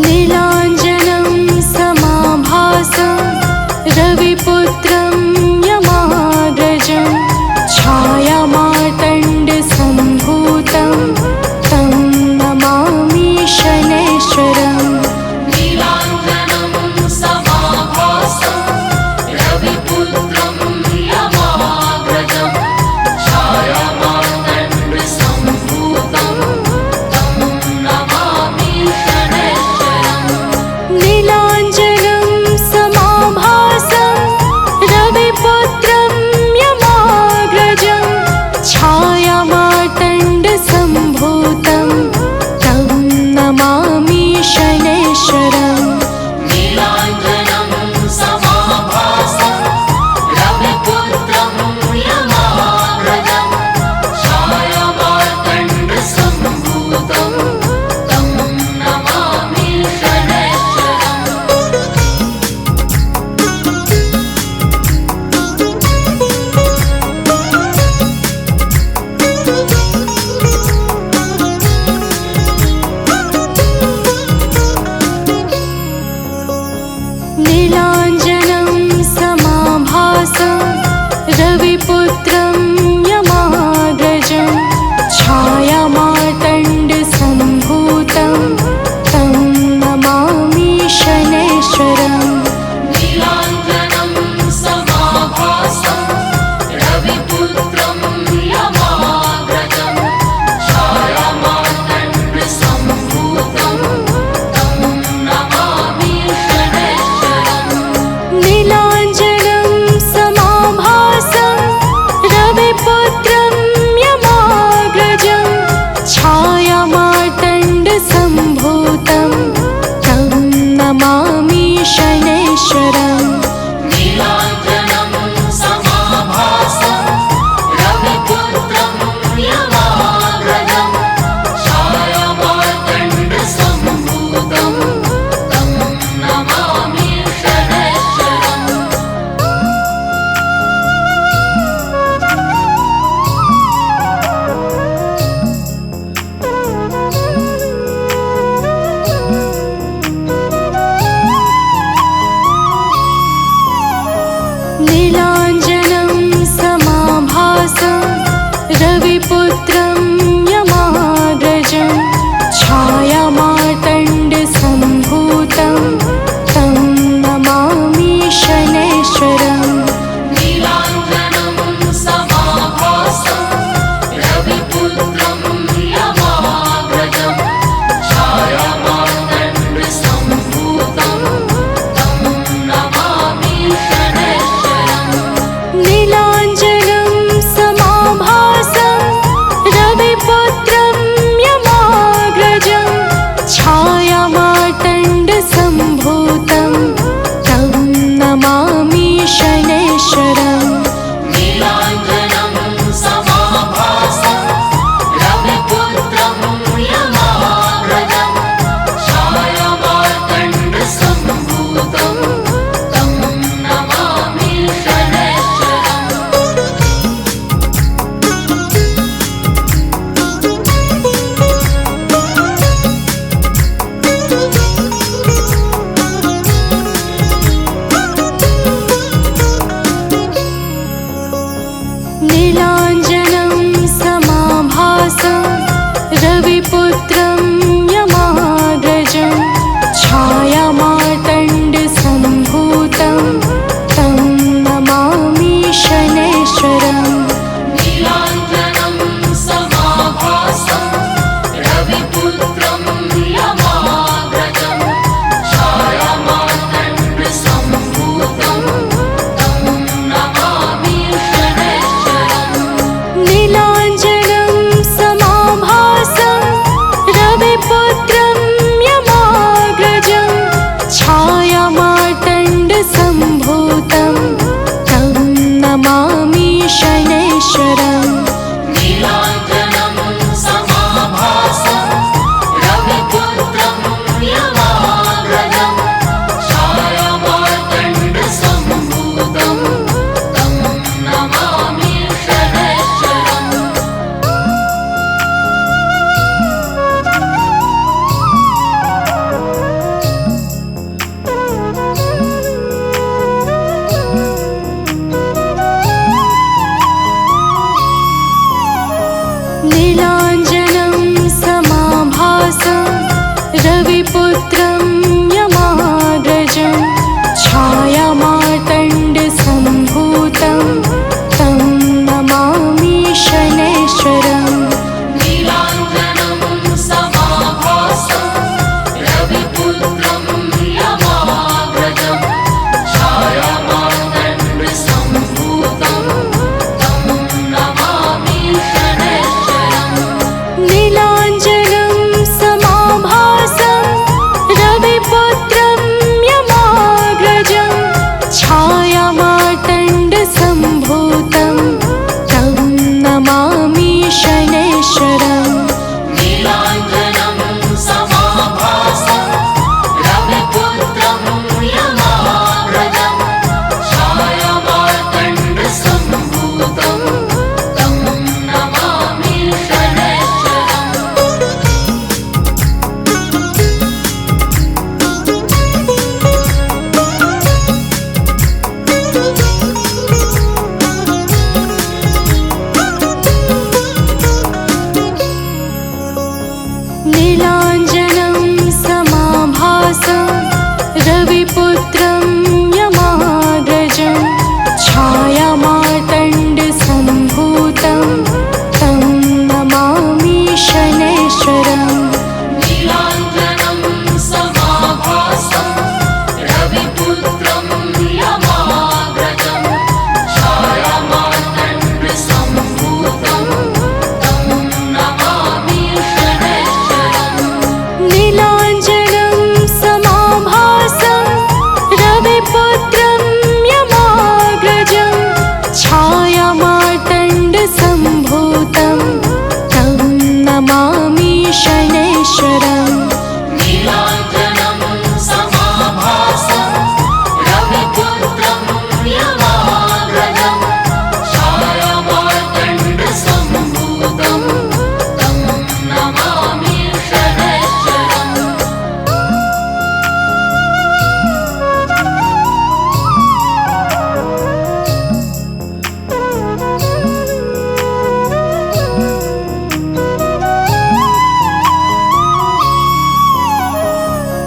नीलाञ्जनं समाभासं रविपुत्रं यमाग्रजं छायामार्तण्डसम्भूतं तं नमामि शनैश्वरम्। नीलाञ्जनं समाभासं रविपुत्रं यमाग्रजं छायामार्तण्डसम्भूतं तं नमामि शनैश्वरम्।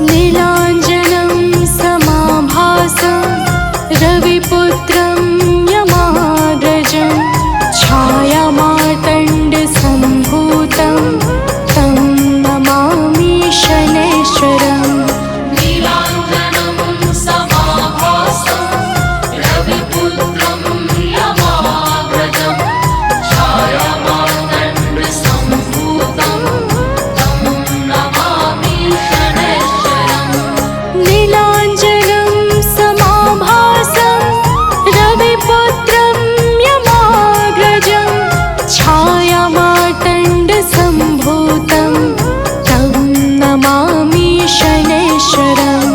नीलाञ्जनं समाभासं रविपुत्रं यमाग्रजं छायामार्तण्डसम्भूतं तं नमामि शनैश्वरम् नीलाञ्जनं समाभासं रविपुत्रं यमाग्रजं छायामार्तण्डसम्भूतं तं नमामि शनैश्वरम् नीलाञ्जनं समाभासं रविपुत्रं यमाग्रजं छायामार्तण्डसम्भूतं तं नमामि शनैश्वरम्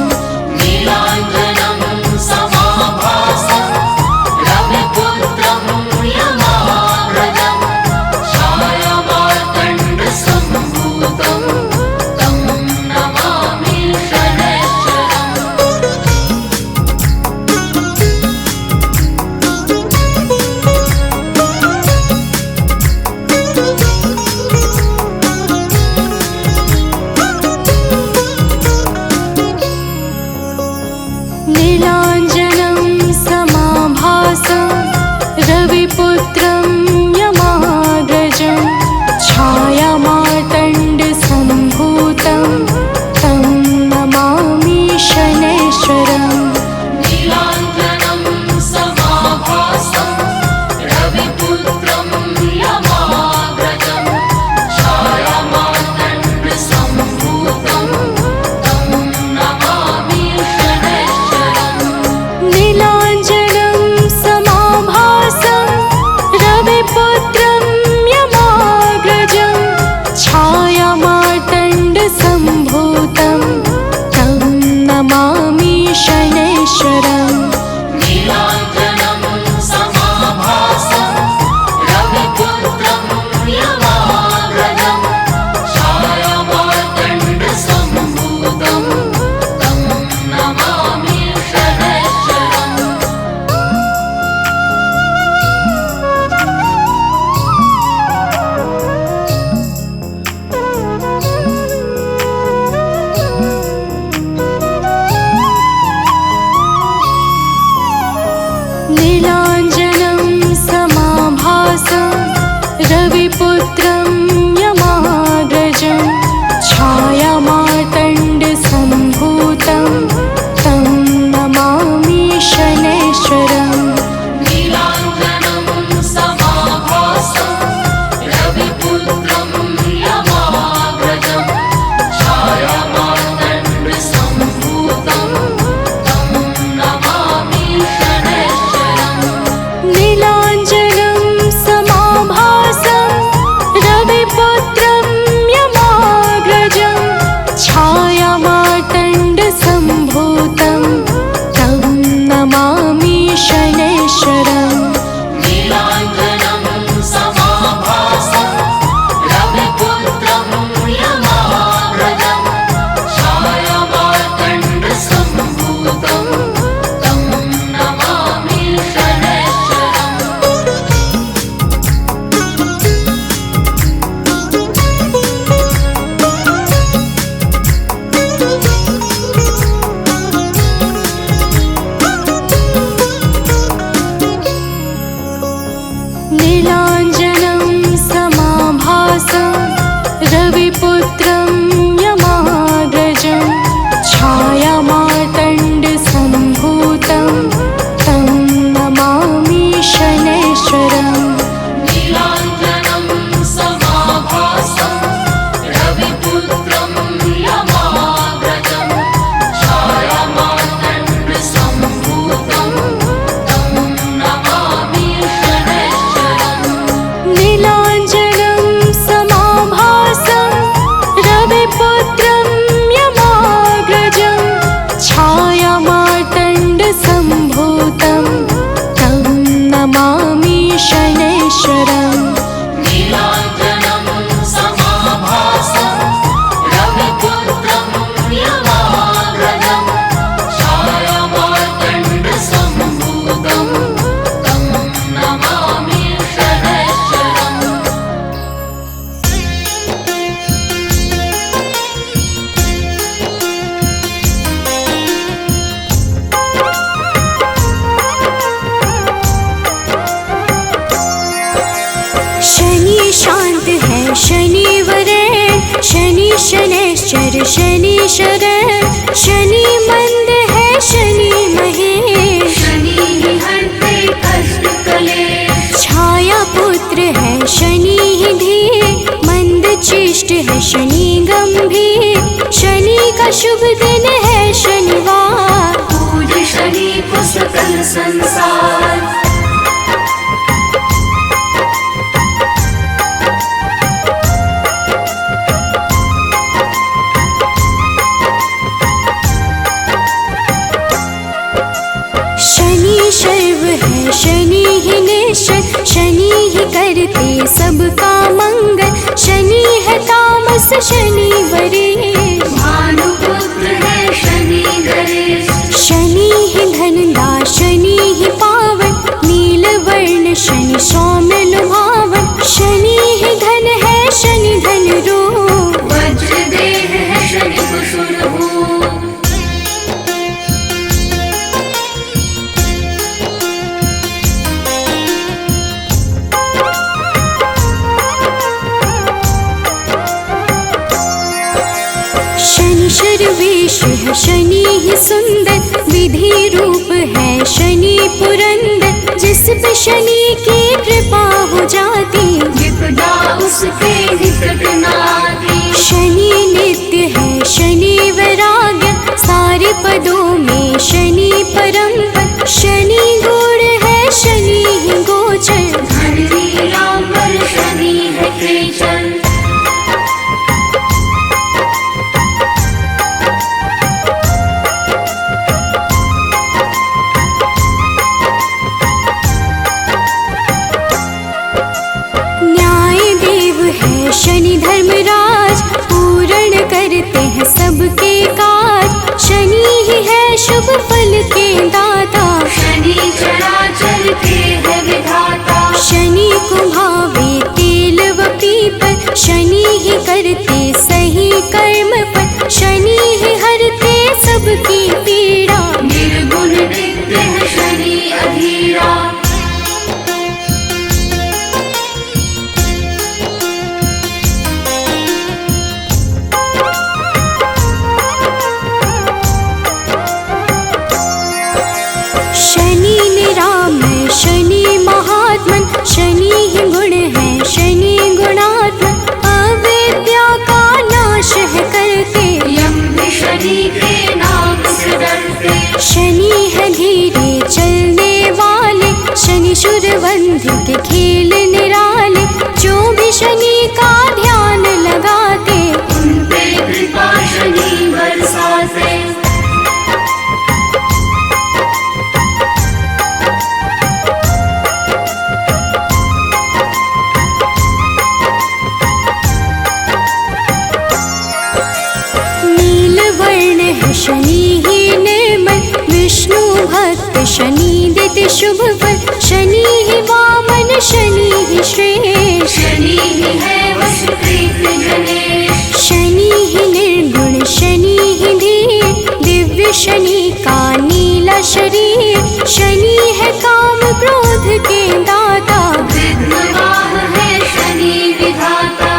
नीलाञ्जनं समाभासं रविपुत्रं यमाग्रजं छायामार्तण्डसम्भूतं तं नमामि नीलाञ्जनं समाभासं रविपुत्रं यमाग्रजं छायामार्तण्डसम्भूतं तं नमामि शनैश्वरम् नीलाञ्जनं समाभासं रविपुत्रं यमाग्रजं छायामार्तण्डसम्भूतं तं नमामि शनैश्वरम् नीलाञ्जनं समाभासं रविपुत्रं यमाग्रजं छायामार्तण्डसम्भूतं तं नमामि शनैश्वरम् नीलाञ्जनं समाभासं रविपुत्रं यमाग्रजं छायामार्तण्डसम्भूतं तं नमामि शनैश्वरम् नीलाञ्जनं समाभासं रविपुत्रं यमाग्रजं छायामार्तण्डसम्भूतं तं नमामि शनैश्वरम् नीलाञ्जनं समाभासं रविपुत्रं यमाग्रजं छायामार्तण्डसम्भूतं तं नमामि शनैश्वरम् नीलाञ्जनं समाभासं रविपुत्रं यमाग्रजं छायामार्तण्डसम्भूतं तं नमामि शनैश्वरम् नीलाञ्जनं समाभासं रविपुत्रं यमाग्रजं छायामार्तण्डसम्भूतं तं नमामि शनैश्वरम् नीलाञ्जनं समाभासं रविपुत्रं यमाग्रजं छायामार्तण्डसम्भूतं तं नमामि शनैश्वरम् नीलाञ्जनं समाभासं रविपुत्रं यमाग्रजं छायामार्तण्डसम्भूतं तं नमामि शनैश्वरम् नीलाञ्जनं समाभासं रविपुत्रं यमाग्रजं निश्चर शनीश्वर, शनि मंद है शनि महेश। शनि ही हरते कष्ट कलेश, छाया पुत्र है शनि ही धीर, मंद चिष्ट है शनि गंभीर। शनि का शुभ दिन है शनिवार, पूज शनि को सकल संसार। शनि शर्व है शनि ही निश्चर, शनि ही करते सबका मंगल। शनि है तामस शनि वरेश, भानुपुत्र है शनि गणेश। शनि ही धनदा शनि ही पावन, नील वर्ण शनि सौम्य लुभावन। शनि ही धन है शनि धन रूप, वज्र देह है शनि कुशल भूप। शनि शर्वेश है शनि ही सुंदर, विधि रूप है शनि पुरंदर। जिस पे शनि की कृपा हो जाती, विपदा उसके निकट न आती। शनि नित्य है शनि वैराग्य, सारे पदों में शनि परम पद। शनि गुण है शनि ही गोचर, धरती रामवर शनि है खेचर। न्याय देव है शनि धर्मराज, पूर्ण करते हैं सबके काज। शनि ही है शुभ फल के दाता, शनि चराचर के है विधाता। शनि को भावे तेल व पीपल, शनि ही करते सही कर्म पर। शनि ही हरते सबकी पीड़ा, निर्गुण नित्य है शनि अधीरा। शनि निरामय शनि महात्मन, शनि ही गुण है शनि गुणात्मन। अविद्या का नाश है करते, यम भी शनि के नाम से डरते। शनि है धीरे चलने वाले, शनि शूरवंध के खेल निराले। जो भी शनि का ध्यान लगाते, उन पे कृपा शनि बरसाते। नील वर्ण है शनि ही निर्मल, विष्णु भक्त शनि देते शुभ फल। शनि ही वामन शनि ही श्रेष्ठ, शनि ही है वशकृत गणेश। शनि ही निर्गुण शनि ही धीर, दिव्य शनि का नीला शरीर। शनि है काम क्रोध के दाता, विद्वान है शनि विधाता।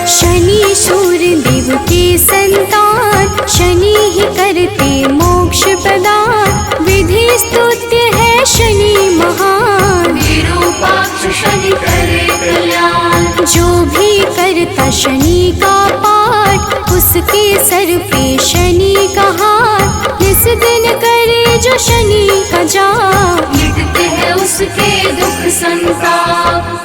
शनि सूर्य देव के संतान, शनि ही करते मोक्ष प्रदान। विधि स्तुत्य है शनि महान, विरूपाक्ष शनि करे कल्याण। जो भी करता शनि का पाठ, उसके सर पे शनि का हाथ। इस दिन करे जो शनि का जाप, मिटते हैं उसके दुख संताप।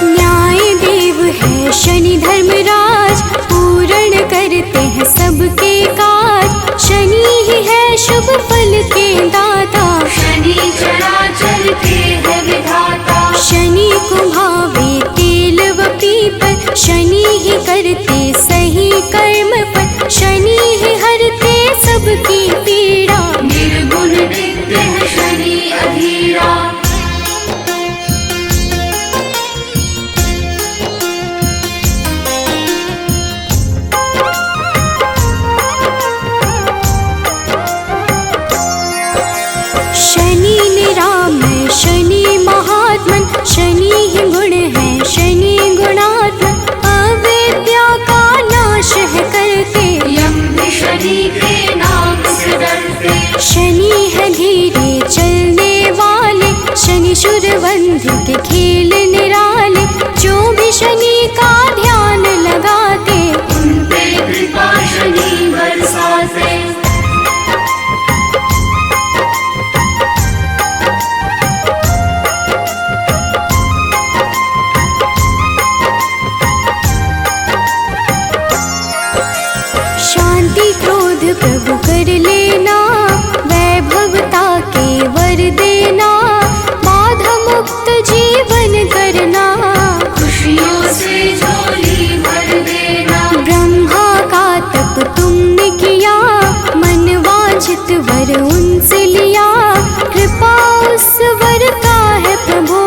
न्याय देव है शनि धर्मराज, पूर्ण करते हैं सबके काज। शनि ही है शुभ फल के दाता, शनि चराचर के है विधाता। शनि को भावे तेल व पीपल, शनि ही करते सही कर्म पर। शनि ही हरते सबकी पीड़ा, निर्गुण नित्य अधीरा। शनि निरामय शनि महात्मन, शनि ही गुण है शनि गुणात्मन, अविद्या का नाश है करते, यम भी शनि के नाम से डरते। शनि है धीरे चलने वाले, शनि शूरवंध के खेल निराले, जो भी शनि का ध्यान लगाते, उन पे कृपा शनि बरसाते। शांति क्रोध प्रभु कर लेना, वैभवता के वर देना, बाधा मुक्त जीवन करना, खुशियों से झोली भर देना। ब्रह्मा का तप तुमने किया, मन वांछित वर उनसे लिया, कृपा उस वर का है प्रभु,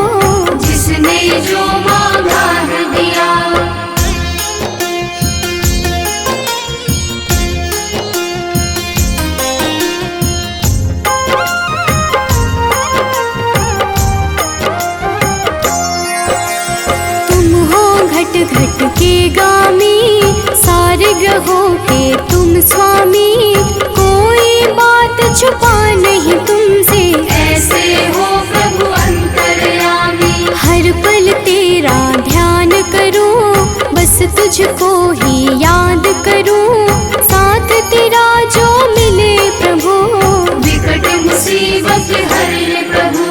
जिसने जो मांगा है दिया। घट के गामी, सारे ग्रहों के तुम स्वामी, कोई बात छुपा नहीं तुमसे, ऐसे हो प्रभु अंतर्यामी। हर पल तेरा ध्यान करूं, बस तुझको ही याद करूं, साथ तेरा जो मिले प्रभु, विकट मुसीबत हरे प्रभु।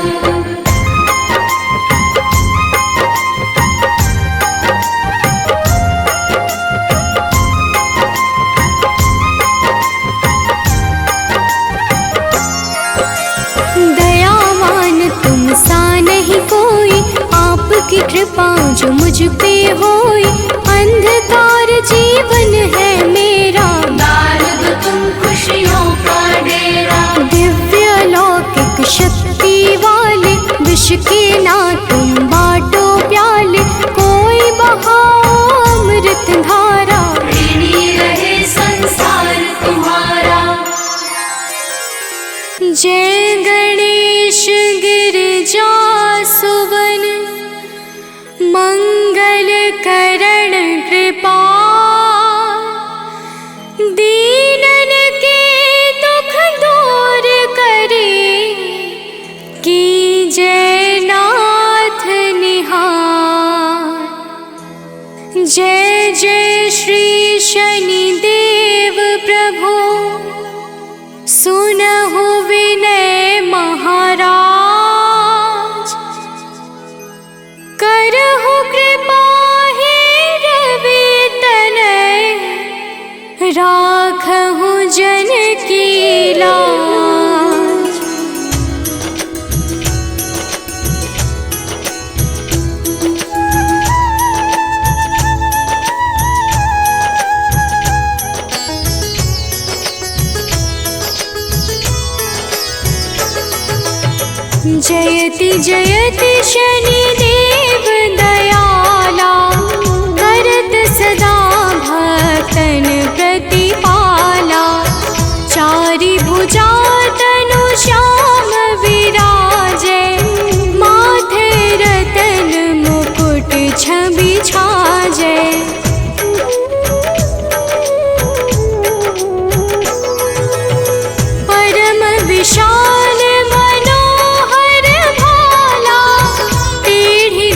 आपकी कृपा जो मुझ पे होई, अंधकार जीवन है मेरा, डाल दो तुम खुशियों का डेरा। दिव्य लौकिक शक्ति वाले, विष के ना तुम बाटो प्याले, कोई बहाओ अमृत धारा, ऋणी रहे संसार तुम्हारा। जय गणेश गिरिजा सुवन, मंगल करण कृपा, दीनन के दुख दूर करे, की जय नाथ निहार। जय जय श्री शनि देव प्रभु, सुनहु विनय महाराज, करहु कृपा हे रवि तनय, राखहु जन की लाज। जयति जयति शनि देव दयाला, करत सदा भक्तन प्रतिपाला, चारि भुजा तनु श्याम विराजे, माथे रतन मुकुट छवि छाजे। परम विशाल मनोहर भाला, टेढ़ी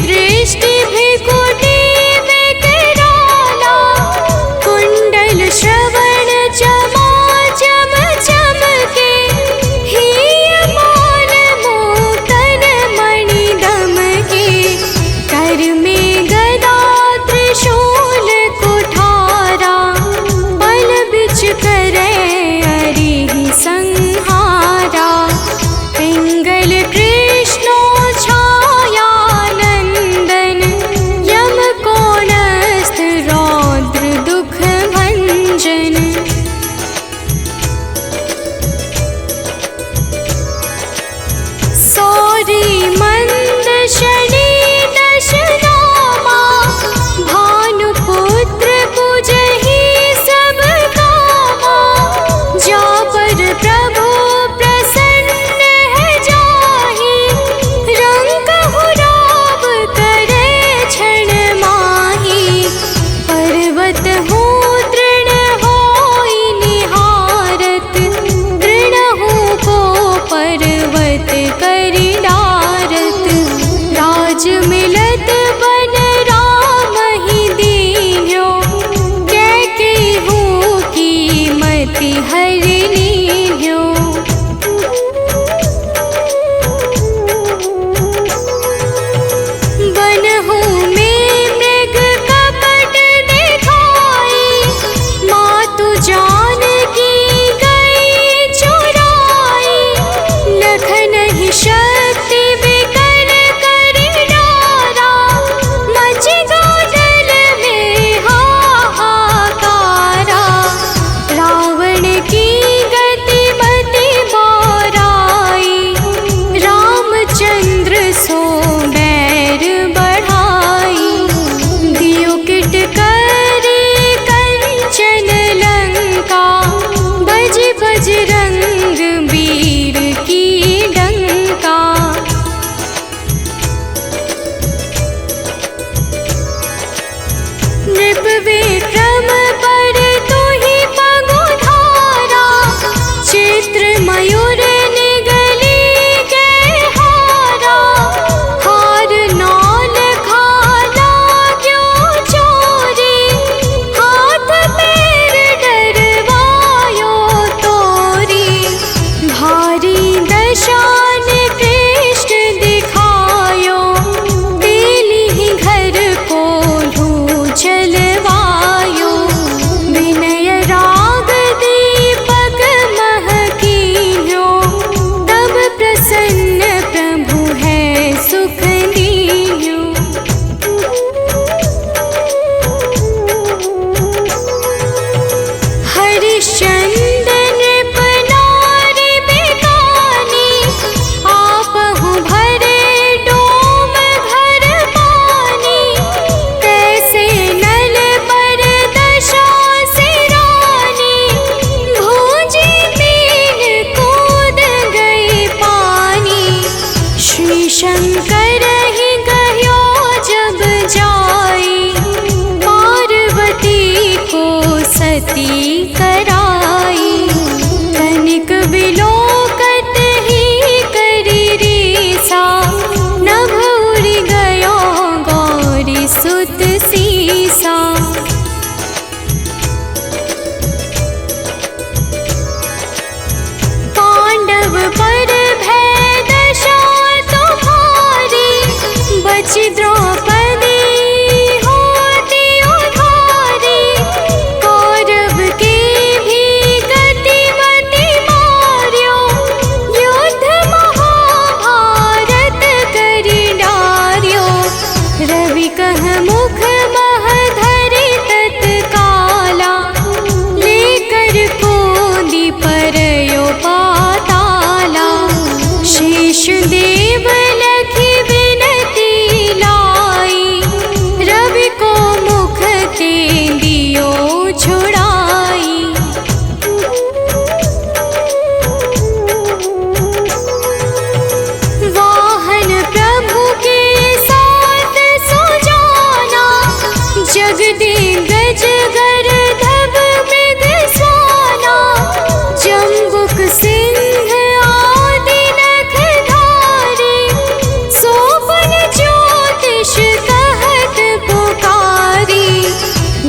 शंकर ही गयो जब जाई, पार्वती को सती कराई। तनिक बिलोकत ही करी रीसा, नभ उड़ गयो गौरी सुत सीसा। पांडव पर भय दशा तुम्हारी, बची द्रौपदी होती उधारी। कौरव के भी गतिमति मार्यो, युद्ध महाभारत करी डार्यो। रवि कह मुख मह धरि तत्काला, लेकर कोंदी परयो पाताला। शेष देव लखी विनती लाई, रवि को मुख ते दियो छुड़ाई। वाहन प्रभु के साथ सुजाना, जगदिग्गज गर्दभ मृग स्वाना। जम्बुक सिंह आदि नखधारी, सोपन ज्योतिष कहत पुकारी।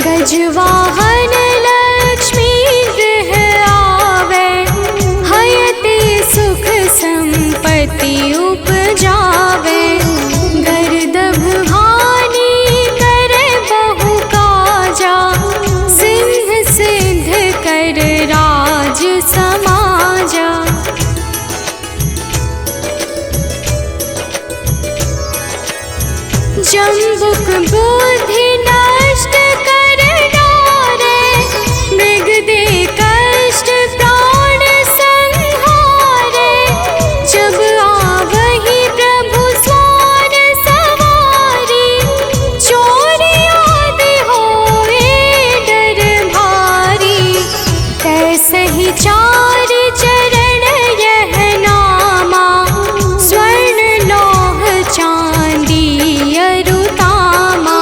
गजवाहन लक्ष्मी गृह आवे, हयते सुख संपत्ति उपजावे। गर्दभ हानि करे बहु काजा, सिंह सिद्ध कर राज समाजा। जम्बुक बुद्धि नष्ट कर डारे, मृग दे कष्ट प्राण संहारे। जब आवहि प्रभु स्वार सवारी, चोरी आदि होए डर भारी। तैसे ही चार चरण यह नामा, स्वर्ण लौह चांदी अरुतामा।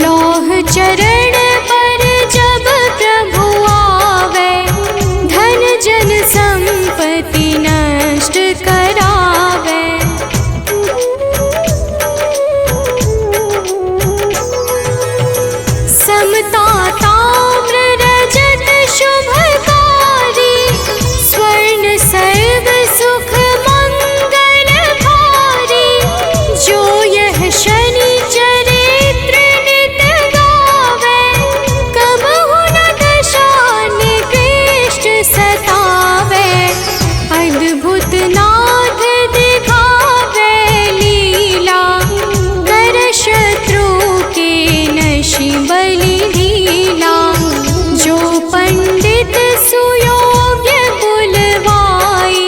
लौह चरण पर जब प्रभु आवे, धन जन संपत्ति नष्ट करावे। समता ताम्र रजत शुभकारी, स्वर्ण सर्व सुख मंगल भारी। जो यह शनि चरित्र नित गावे, कबहु न दशा निकृष्ट सतावे। अद्भुत नाथ दिखावे लीला, कर शत्रु के नशि बलि ढीला। जो पंडित सुयोग्य बुलवाई,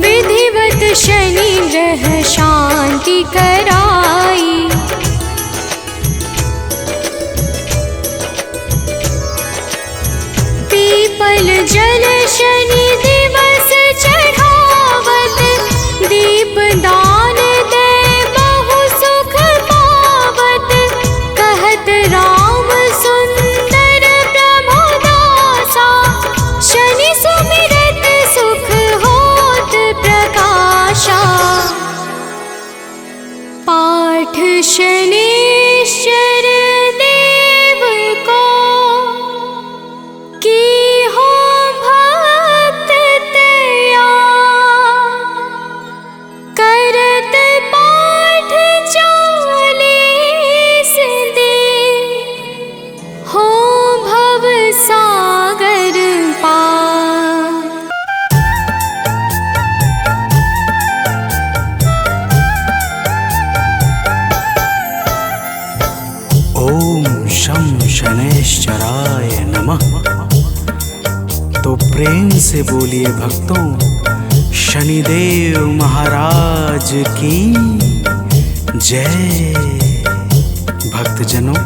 विधिवत शनि ग्रह शांति कराई। पीपल जल शनि दिवस चढ़ावत, दीप दान दे बहु सुख पावत। कहत राम सुंदर प्रभुदासा, शनि सुमिरत सुख होत प्रकाशा। पाठ शनिश्चर देव को, की हो भक्त तया। करत पाठ 40 दिन, हो भव सागर पार। ओम शं शनैश्चराय नमः। तो प्रेम से बोलिए भक्तों, शनिदेव महाराज की जय। भक्तजनों,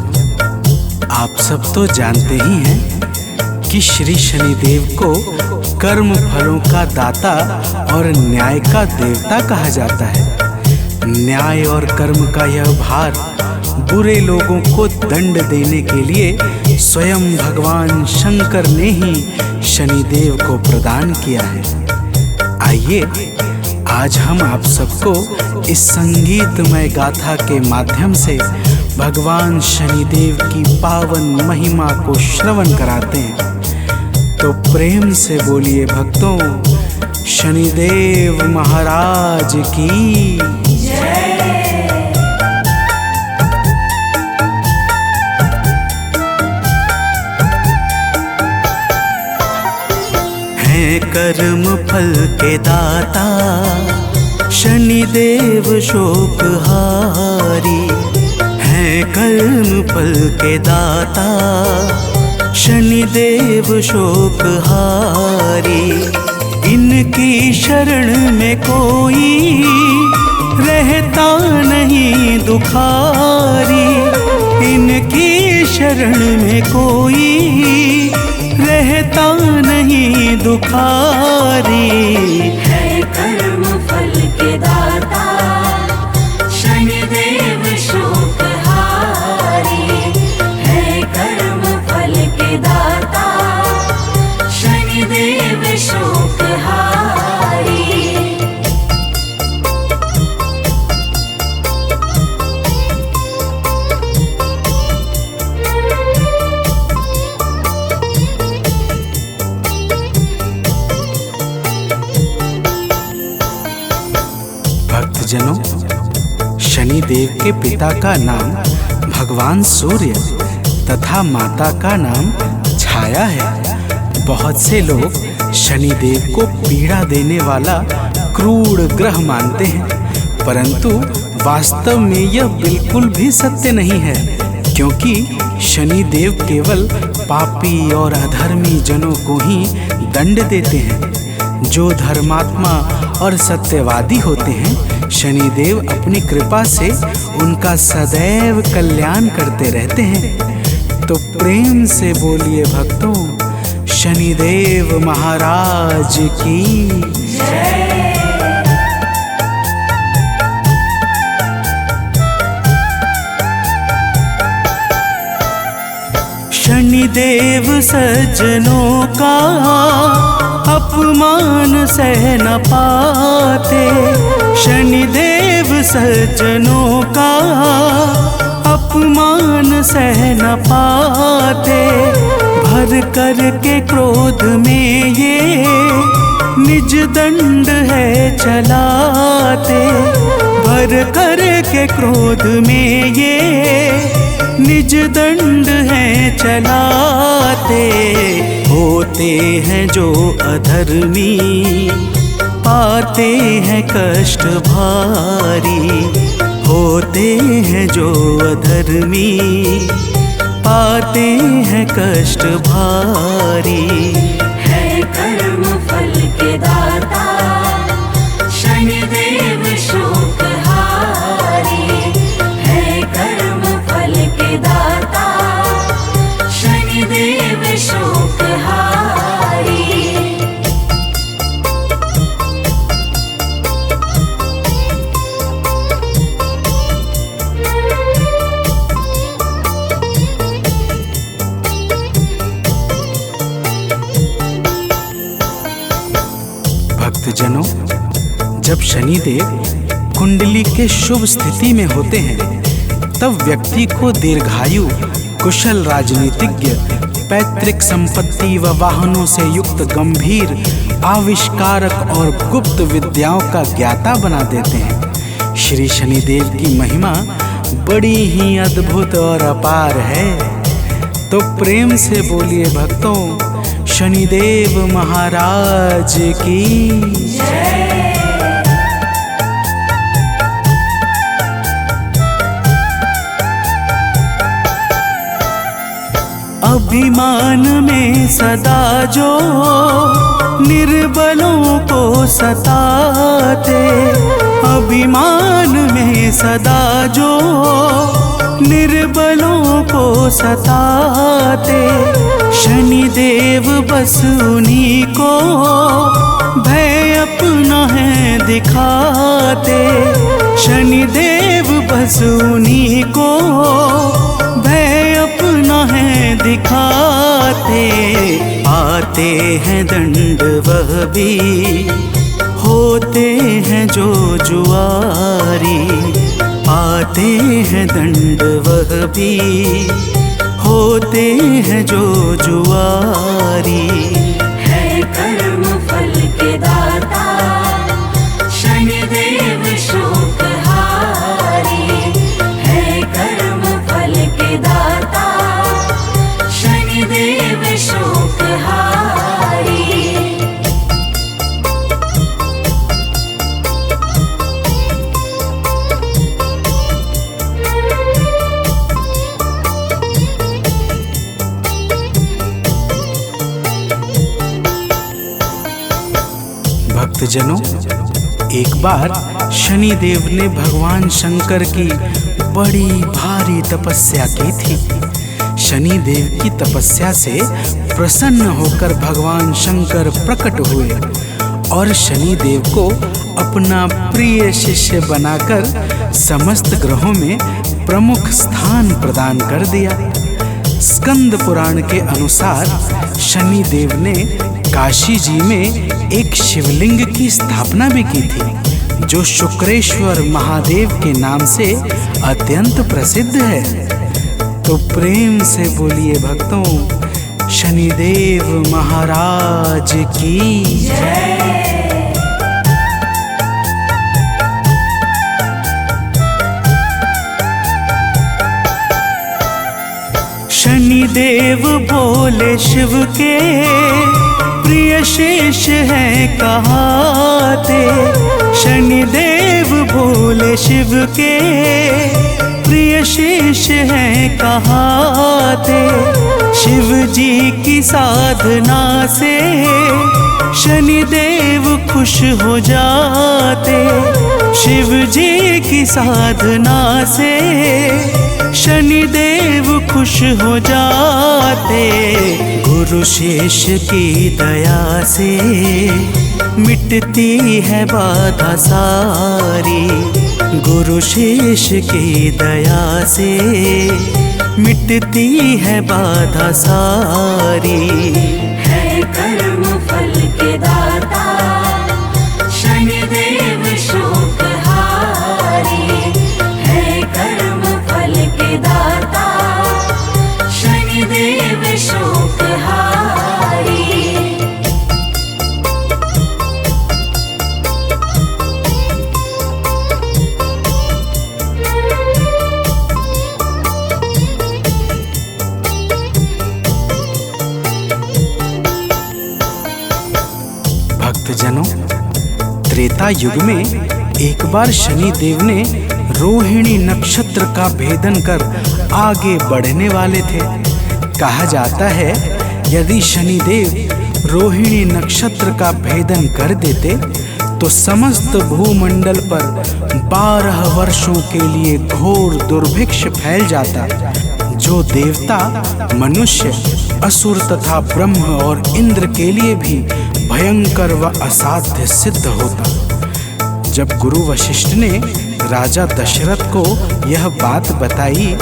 आप सब तो जानते ही हैं कि श्री शनिदेव को कर्म फलों का दाता और न्याय का देवता कहा जाता है। न्याय और कर्म का यह भार बुरे लोगों को दंड देने के लिए स्वयं भगवान शंकर ने ही शनिदेव को प्रदान किया है। आइए आज हम आप सबको इस संगीतमय गाथा के माध्यम से भगवान शनिदेव की पावन महिमा को श्रवण कराते हैं। तो प्रेम से बोलिए भक्तों, शनिदेव महाराज की जय। हैं कर्म फल के दाता शनिदेव शोकहारी, हैं कर्म फल के दाता शनिदेव शोकहारी। इनकी शरण में कोई रहता नहीं दुखारी, इनकी शरण में कोई रहता नहीं दुखारी। है कर्म फल के दाता शनिदेव शोकहारी, है कर्म फल के दाता शनिदेव शोकहारी। भक्तजनों, शनिदेव के पिता का नाम भगवान सूर्य तथा माता का नाम छाया है। बहुत से लोग शनिदेव को पीड़ा देने वाला क्रूर ग्रह मानते हैं, परंतु वास्तव में यह बिल्कुल भी सत्य नहीं है, क्योंकि शनिदेव केवल पापी और अधर्मी जनों को ही दंड देते हैं। जो धर्मात्मा और सत्यवादी होते हैं, शनिदेव अपनी कृपा से उनका सदैव कल्याण करते रहते हैं। तो प्रेम से बोलिए भक्तों, शनिदेव महाराज की जय। शनिदेव सज्जनों का अपमान सह न पाते, शनिदेव सज्जनों का अपमान सह न पाते। भर कर के क्रोध में ये निज दंड है चलाते, भर कर के क्रोध में ये निज दंड है चलाते। होते हैं जो अधर्मी पाते हैं कष्ट भारी, होते हैं जो अधर्मी पाते हैं कष्ट भारी। है कर्म फल के दाता शनिदेव शोकहारी, है कर्म फल के दाता शनिदेव शोकहारी। भक्तजनों, जब शनिदेव कुंडली के शुभ स्थिति में होते हैं, तब व्यक्ति को दीर्घायु, कुशल राजनीतिज्ञ, पैतृक संपत्ति व वाहनों से युक्त गंभीर, आविष्कारक और गुप्त विद्याओं का ज्ञाता बना देते हैं। श्री शनिदेव की महिमा बड़ी ही अद्भुत और अपार है। तो प्रेम से बोलिए भक्तों, शनिदेव महाराज की जय। अभिमान में सदा जो निर्बलों को सताते, अभिमान में सदा जो निर्बलों को सताते। शनिदेव बस उन्हीं को भय अपना है दिखाते, शनिदेव बस उन्हीं को भय अपना है दिखाते। आते हैं दंड वह भी होते हैं जो जुआरी। आते हैं दंड वह भी होते हैं जो जुआरी। है कर्म फल के दाता शनिदेव शोकहारी। है कर्म फल के दाता शनिदेव शोकहारी। भक्तजनों, एक बार शनिदेव ने भगवान शंकर की बड़ी भारी तपस्या की थी। शनिदेव की तपस्या से प्रसन्न होकर भगवान शंकर प्रकट हुए और शनिदेव को अपना प्रिय शिष्य बनाकर समस्त ग्रहों में प्रमुख स्थान प्रदान कर दिया। स्कंद पुराण के अनुसार शनिदेव ने काशी जी में एक शिवलिंग की स्थापना भी की थी, जो शुक्रेश्वर महादेव के नाम से अत्यंत प्रसिद्ध है। तो प्रेम से बोलिए भक्तों, शनिदेव महाराज की जय। शनिदेव बोले शिव के प्रिय शेष है कहाते। शनिदेव बोले शिव के प्रिय शेष है कहाते। शिव जी की साधना से शनिदेव खुश हो जाते। शिव जी की साधना से शनिदेव खुश हो जाते। गुरु शेष की दया से मिटती है बाधा सारी। गुरु शेष की दया से मिटती है बाधा सारी। है कर्म फल के दाता शनिदेव शोकहारी। है कर्म फल के दाता शनिदेव शोकहारी। भक्तजनों, त्रेता युग में एक बार शनिदेव ने रोहिणी नक्षत्र का भेदन कर आगे बढ़ने वाले थे। कहा जाता है यदि शनिदेव रोहिणी नक्षत्र का भेदन कर देते तो समस्त भूमंडल पर 12 वर्षों के लिए घोर दुर्भिक्ष फैल जाता, जो देवता, मनुष्य, असुर तथा ब्रह्म और इंद्र के लिए भी भयंकर व असाध्य सिद्ध होता। जब गुरु वशिष्ठ ने राजा दशरथ को यह बात बताई,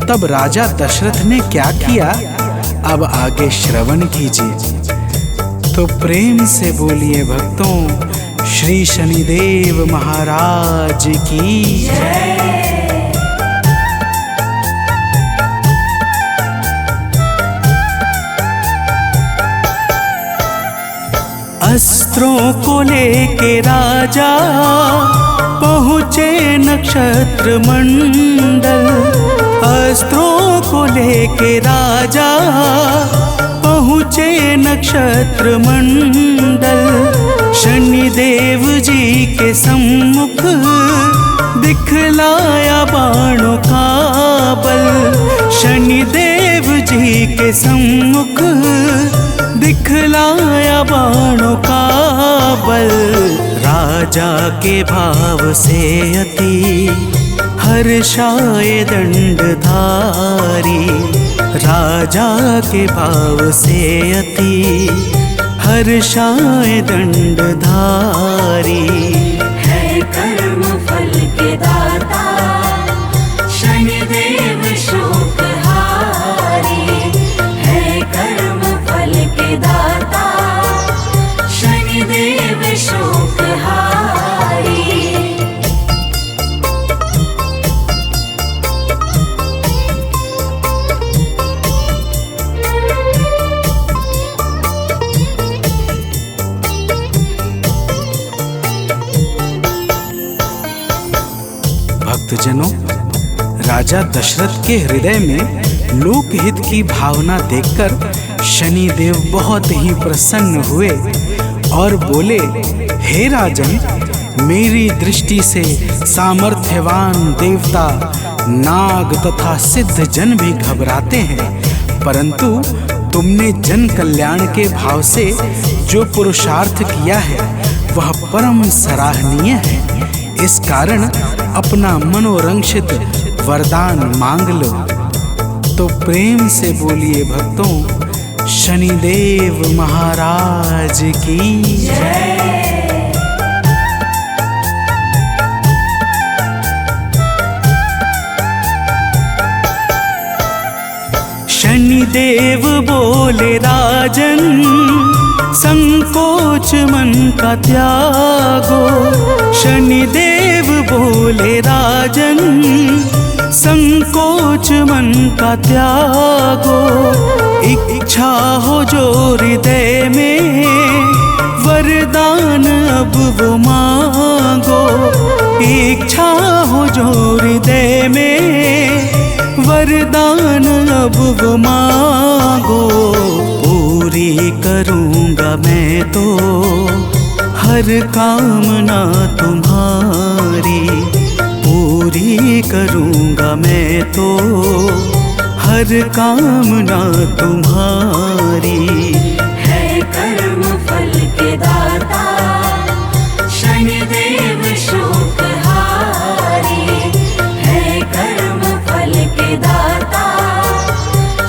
तब राजा दशरथ ने क्या किया, अब आगे श्रवण कीजिए। तो प्रेम से बोलिए भक्तों, श्री शनिदेव महाराज की जय। अस्त्रों को लेके राजा पहुँचे नक्षत्र मंडल। अस्त्रों को लेके राजा पहुँचे नक्षत्र मंडल। शनिदेव जी के सम्मुख दिखलाया बाणों का बल। शनिदेव जी के सम्मुख दिखलाया बाणों का बल। राजा के भाव से अति हर्षाए दंडधारी। राजा के भाव से अति हर्षाए दंडधारी। है कर्म फल के दाता, शनिदेव शोकहारी है कर्म फल के दाता, शनिदेव शोकहारी। भक्तजनों, राजा दशरथ के हृदय में लोकहित की भावना देखकर शनिदेव बहुत ही प्रसन्न हुए और बोले, हे राजन, मेरी दृष्टि से सामर्थ्यवान देवता, नाग तथा सिद्ध जन भी घबराते हैं, परंतु तुमने जन कल्याण के भाव से जो पुरुषार्थ किया है वह परम सराहनीय है। इस कारण अपना मनोरंक्षित वरदान मांग लो। तो प्रेम से बोलिए भक्तों, शनिदेव महाराज की जय। शनिदेव बोले, राजन, संकोच मन का त्यागो। शनिदेव बोले, राजन, संकोच मन का त्यागो। इच्छा हो जो हृदय में, वरदान अब वो मांगो। इच्छा हो जो हृदय में, वरदान अब वो मांगो। पूरी करूँगा मैं तो हर कामना तुम्हारी, पूरी करूँगा मैं तो हर कामना तुम्हारी। है कर्म फल के दाता, शनिदेव शोकहारी है कर्म फल के दाता,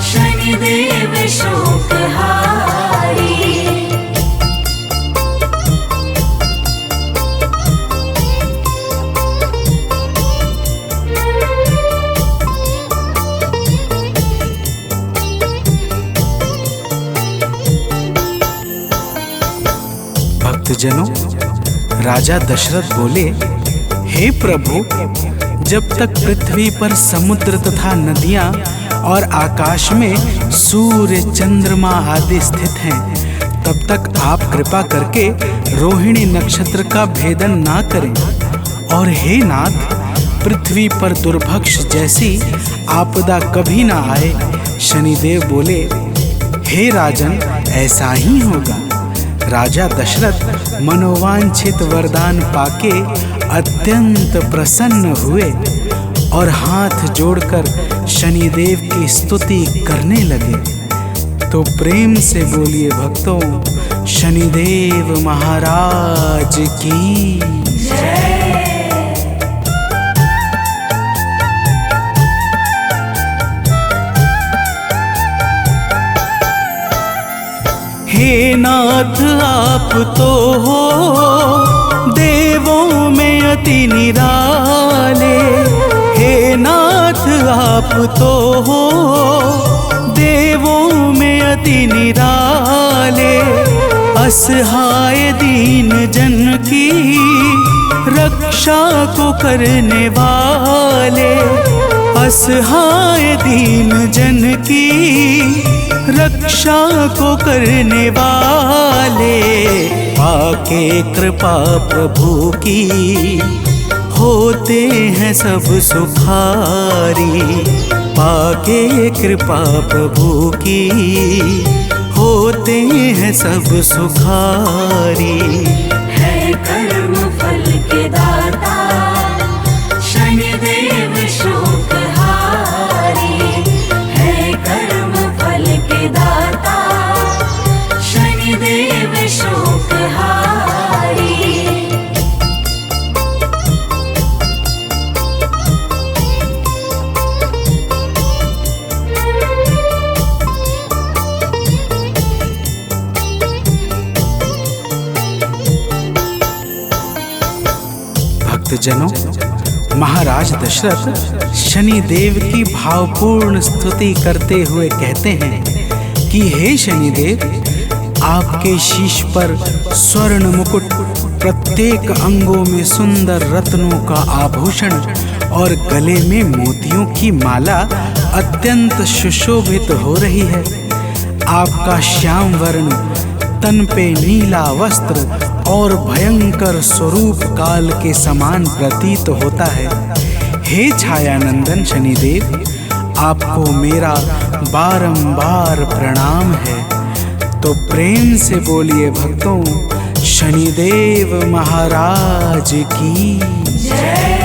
शनिदेव शोकहारी। भक्तजनों, राजा दशरथ बोले, हे प्रभु, जब तक पृथ्वी पर समुद्र तथा नदियां और आकाश में सूर्य चंद्रमा आदि स्थित हैं, तब तक आप कृपा करके रोहिणी नक्षत्र का भेदन ना करें। और हे नाथ, पृथ्वी पर दुर्भिक्ष जैसी आपदा कभी ना आए। शनिदेव बोले, हे राजन, ऐसा ही होगा। राजा दशरथ मनोवांछित वरदान पाके अत्यंत प्रसन्न हुए और हाथ जोड़कर शनिदेव की स्तुति करने लगे। तो प्रेम से बोलिए भक्तों, शनिदेव महाराज की जय। हे नाथ, आप तो हो देवों में अति निराले। हे नाथ, आप तो हो देवों में अति निराले। असहाय दीन जन की रक्षा को करने वाले। असहाय दीन जन की रक्षा को करने वाले। पाके कृपा प्रभु की होते हैं सब सुखारी। पाके कृपा प्रभु की होते हैं सब सुखारी। है कर्म फल के दाता, शनिदेव शोकहारी है कर्म फल के दाता, शनिदेव शोकहारी। भक्तजनों, महाराज दशरथ शनि देव की भावपूर्ण स्तुति करते हुए कहते हैं कि हे शनिदेव, आपके शीश पर स्वर्ण मुकुट, प्रत्येक अंगों में सुंदर रत्नों का आभूषण और गले में मोतियों की माला अत्यंत सुशोभित हो रही है। आपका श्याम वर्ण, तन पे नीला वस्त्र और भयंकर स्वरूप काल के समान प्रतीत होता है। हे छायानंदन शनिदेव, आपको मेरा बारंबार प्रणाम है। तो प्रेम से बोलिए भक्तों, शनिदेव महाराज की जय।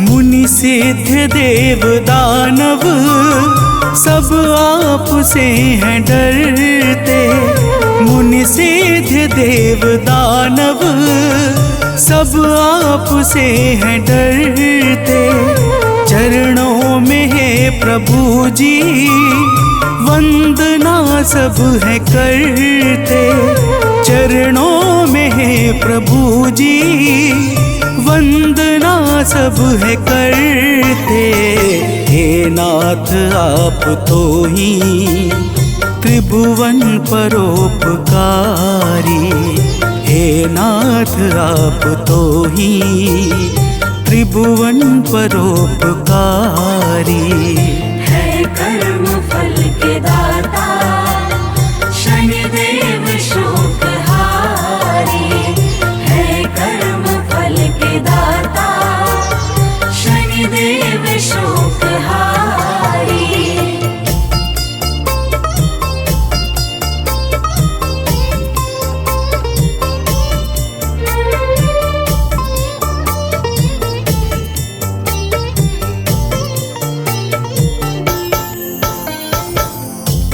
मुनि सिद्ध देव दानव सब आपसे हैं डरते। मुनि सिद्ध देव दानव सब आपसे हैं डरते। चरणों में है प्रभु जी वंदना सब है करते। चरणों में है प्रभु जी वंदना सब है करते। हे नाथ आप तो ही त्रिभुवन परोपकारी। हे नाथ आप तो ही त्रिभुवन परोपकारी। है कर्म फल के दाता शनिदेव शोकहारी। है कर्म फल के दाता शनिदेव शोकहारी।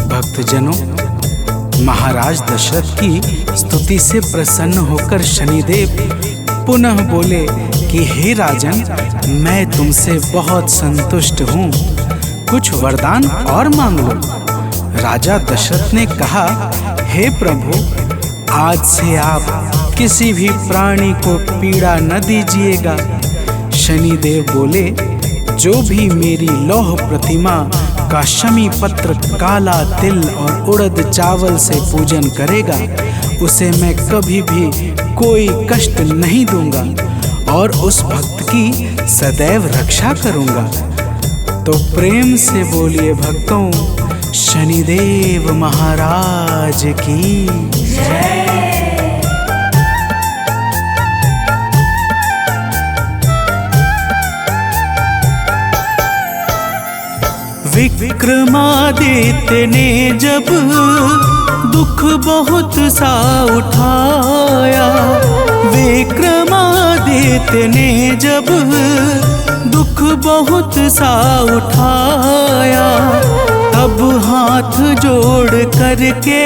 भक्तजनों, महाराज दशरथ की स्तुति से प्रसन्न होकर शनिदेव पुनः बोले कि हे राजन, मैं तुमसे बहुत संतुष्ट हूँ, कुछ वरदान और मांग लो। राजा दशरथ ने कहा, हे प्रभु, आज से आप किसी भी प्राणी को पीड़ा न दीजिएगा। शनिदेव बोले, जो भी मेरी लौह प्रतिमा का शमी पत्र, काला तिल और उड़द चावल से पूजन करेगा, उसे मैं कभी भी कोई कष्ट नहीं दूंगा और उस भक्त की सदैव रक्षा करूंगा। तो प्रेम से बोलिए भक्तों, शनिदेव महाराज की जय। विक्रमादित्य ने जब दुख बहुत सा उठाया। विक्रमादित्य ने जब दुख बहुत सा उठाया, तब हाथ जोड़ करके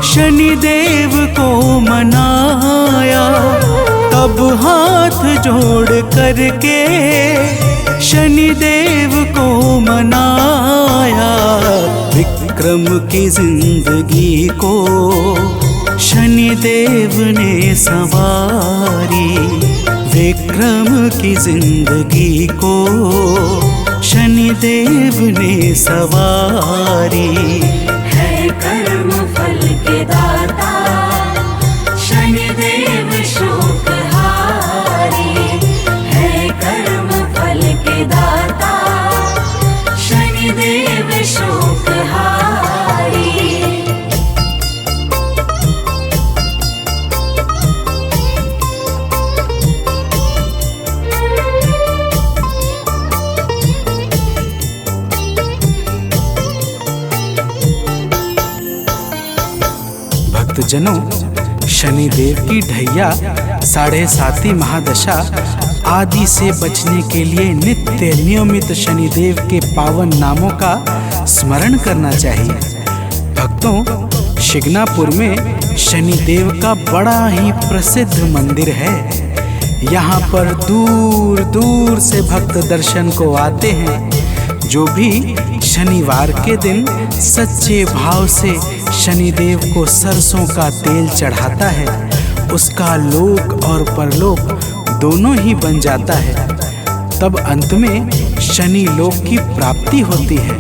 शनिदेव को मनाया। तब हाथ जोड़ करके शनिदेव को मनाया। विक्रम की जिंदगी को शनिदेव ने संवारी। विक्रम की जिंदगी को शनिदेव ने संवारी। है कर्म फल के दाता शनिदेव शोकहारी। है कर्म फल के दाता शनिदेव शोकहारी। भक्तजनों, शनिदेव की ढैया, साढ़े साती महादशा आदि से बचने के लिए नित्य नियमित शनिदेव के पावन नामों का स्मरण करना चाहिए। भक्तों, शिग्नापुर में शनिदेव का बड़ा ही प्रसिद्ध मंदिर है। यहाँ पर दूर दूर से भक्त दर्शन को आते हैं। जो भी शनिवार के दिन सच्चे भाव से शनिदेव को सरसों का तेल चढ़ाता है, उसका लोक और परलोक दोनों ही बन जाता है। तब अंत में शनि लोक की प्राप्ति होती है।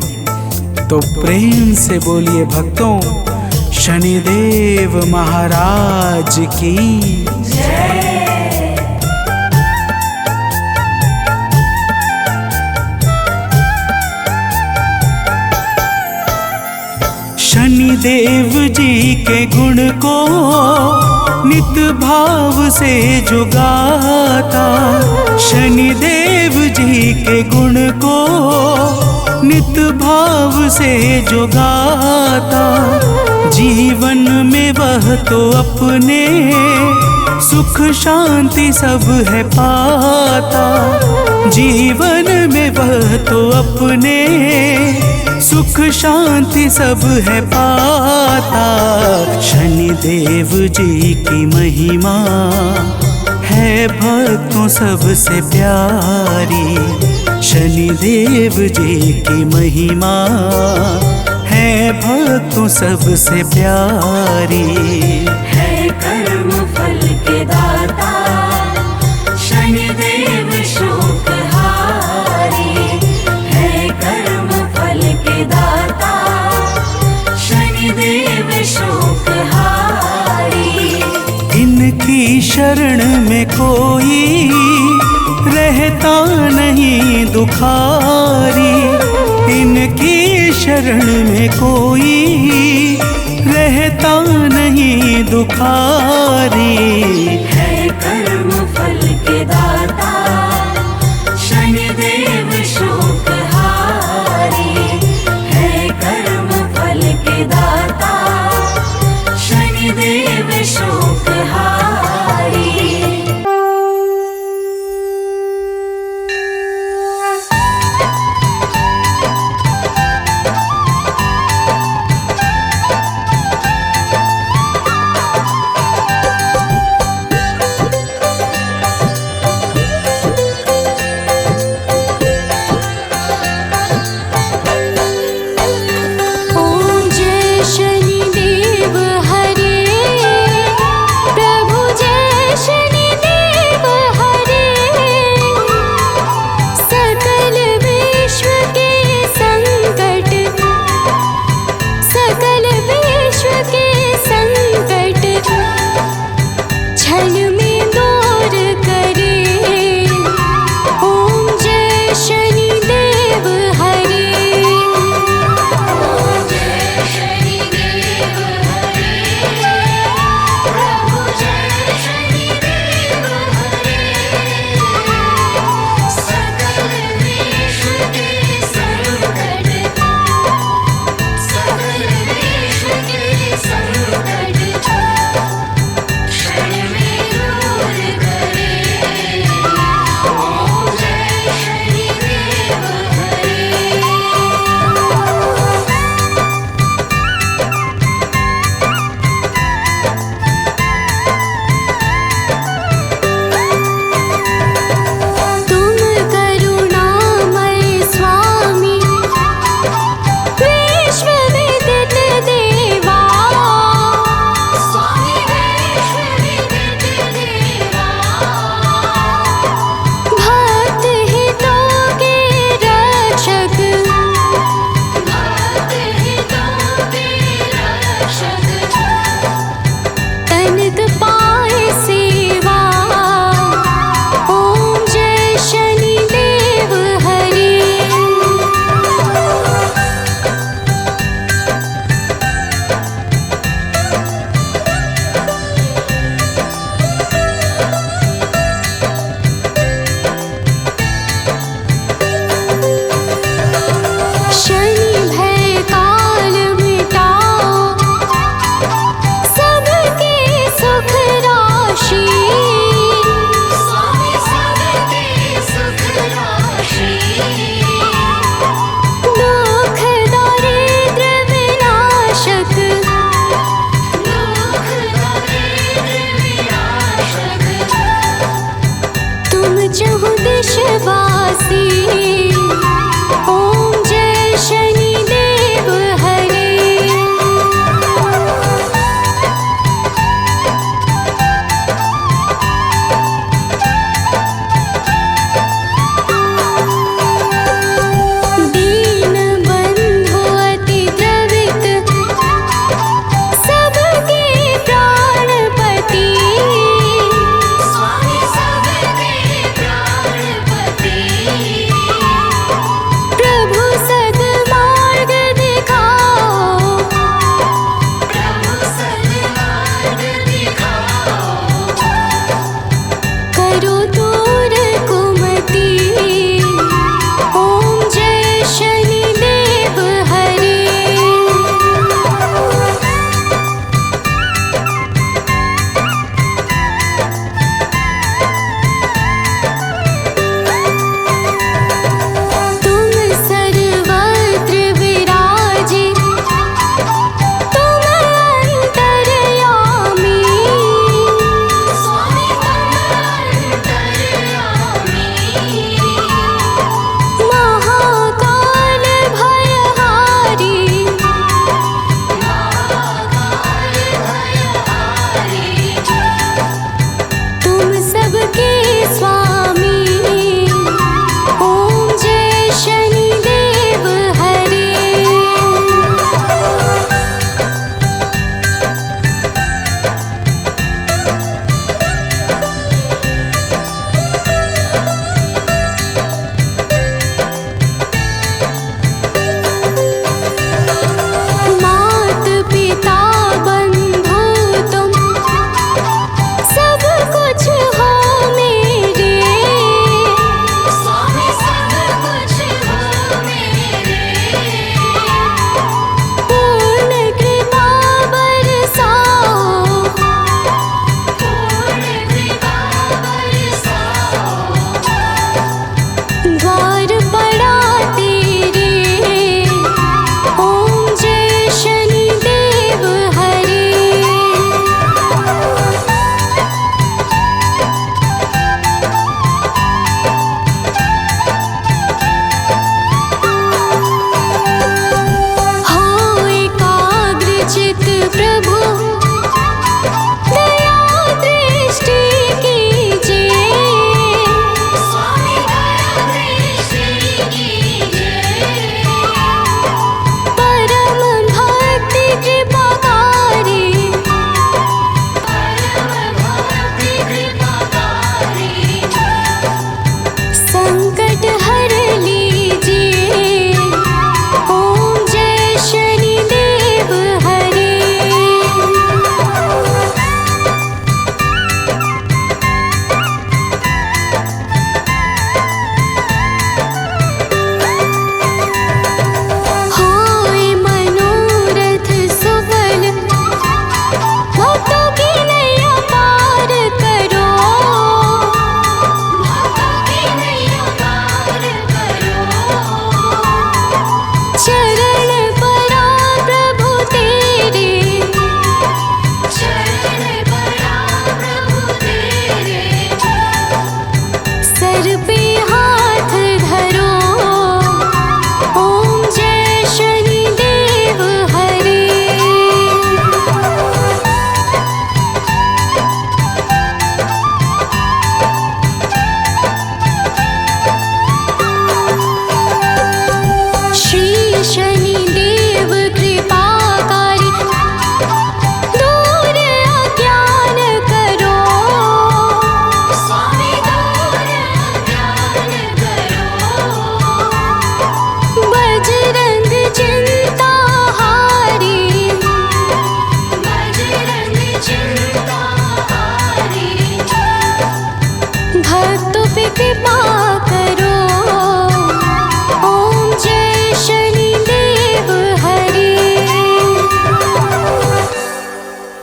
तो प्रेम से बोलिए भक्तों, शनिदेव महाराज की जय। शनिदेव जी के गुण को नित भाव से जो गाता, शनिदेव जी के गुण को नित भाव से जो गाता, जीवन में वह तो अपने सुख शांति सब है पाता। जीवन में वह तो अपने सुख शांति सब है पाता। शनिदेव जी की महिमा है भक्तों सबसे प्यारी। शनिदेव जी की महिमा है भक्तों सबसे प्यारी। है कर्म फल के दाता शनिदेव शोकहारी। है कर्म फल के दाता शनिदेव शोकहारी। इनकी शरण में कोई रहता नहीं दुखारी। इनकी शरण में कोई रहता नहीं दुखारी। है कर्म फल के दाता शनिदेव शोकहारी। है कर्म फल के दाता शनिदेव शोकहारी। चहुदिश वासी